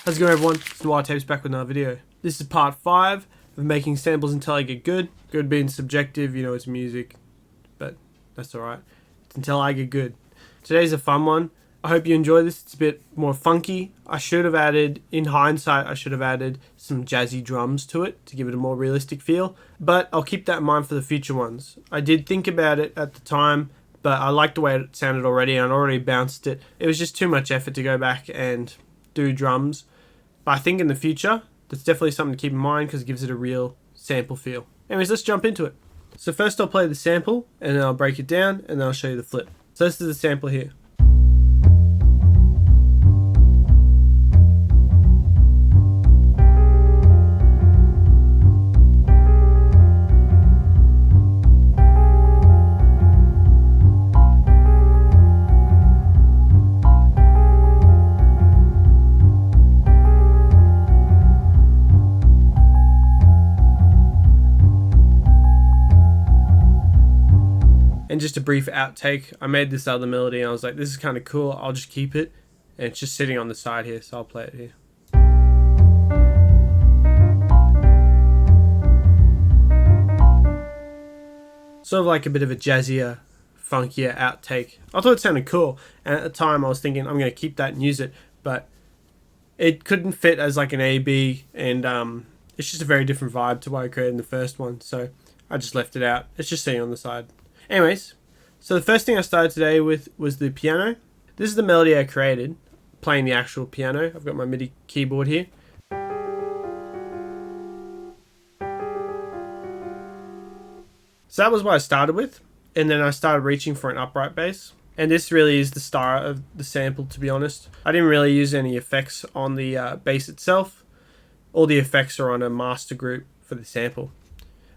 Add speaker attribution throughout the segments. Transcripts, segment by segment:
Speaker 1: How's it going, everyone? It's Noir Tapes back with another video. This is part 5 of making samples until I get good. Good being subjective, you know, it's music, but that's alright. It's until I get good. Today's a fun one. I hope you enjoy this. It's a bit more funky. I should have added, in hindsight, I should have added some jazzy drums to it to give it a more realistic feel, but I'll keep that in mind for the future ones. I did think about it at the time, but I liked the way it sounded already and I already bounced it. It was just too much effort to go back and do drums. But I think in the future, that's definitely something to keep in mind because it gives it a real sample feel. Anyways, let's jump into it. So first I'll play the sample and then I'll break it down and then I'll show you the flip. So this is the sample here. And just a brief outtake, I made this other melody and I was like, this is kind of cool, I'll just keep it. And it's just sitting on the side here, so I'll play it here. Sort of like a bit of a jazzier, funkier outtake. I thought it sounded cool, and at the time I was thinking I'm going to keep that and use it, but it couldn't fit as like an A-B, and it's just a very different vibe to what I created in the first one, so I just left it out. It's just sitting on the side. Anyways, so the first thing I started today with was the piano. This is the melody I created, playing the actual piano. I've got my MIDI keyboard here. So that was what I started with, and then I started reaching for an upright bass. And this really is the star of the sample, to be honest. I didn't really use any effects on the bass itself. All the effects are on a master group for the sample.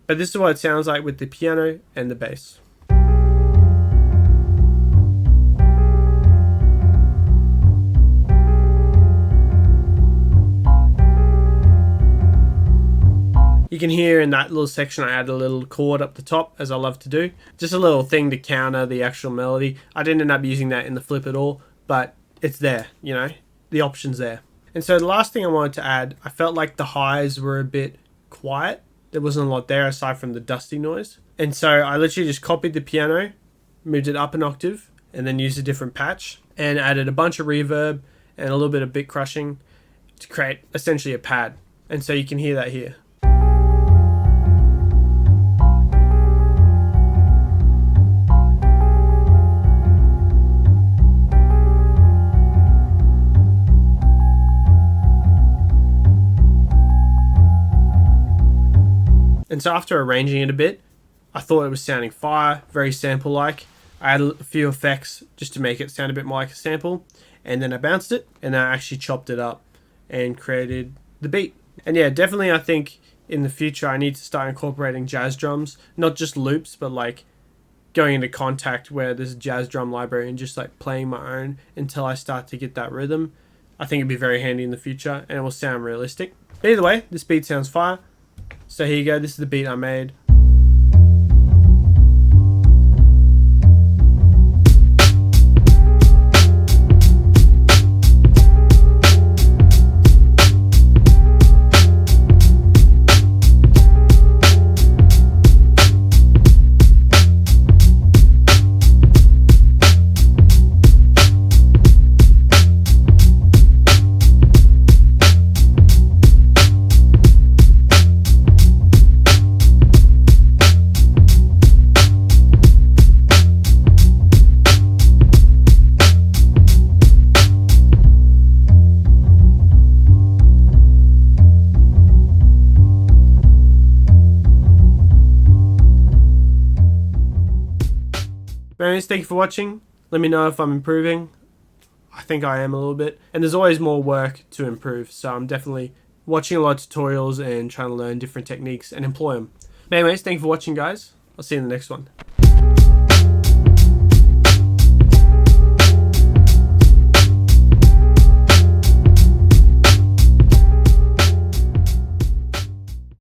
Speaker 1: But this is what it sounds like with the piano and the bass. You can hear in that little section I added a little chord up the top, as I love to do. Just a little thing to counter the actual melody. I didn't end up using that in the flip at all, but it's there, you know, the option's there. And so the last thing I wanted to add, I felt like the highs were a bit quiet. There wasn't a lot there aside from the dusty noise. And so I literally just copied the piano, moved it up an octave, and then used a different patch, and added a bunch of reverb and a little bit of bit crushing to create essentially a pad. And so you can hear that here. And so after arranging it a bit, I thought it was sounding fire, very sample-like. I added a few effects just to make it sound a bit more like a sample. And then I bounced it, and then I actually chopped it up and created the beat. And yeah, definitely I think in the future I need to start incorporating jazz drums. Not just loops, but like going into Contact where there's a jazz drum library and just like playing my own until I start to get that rhythm. I think it'd be very handy in the future, and it will sound realistic. But either way, this beat sounds fire. So here you go, this is the beat I made. Anyways, thank you for watching. Let me know if I'm improving. I think I am a little bit. And there's always more work to improve. So I'm definitely watching a lot of tutorials and trying to learn different techniques and employ them. But anyways, thank you for watching, guys. I'll see you in the next one.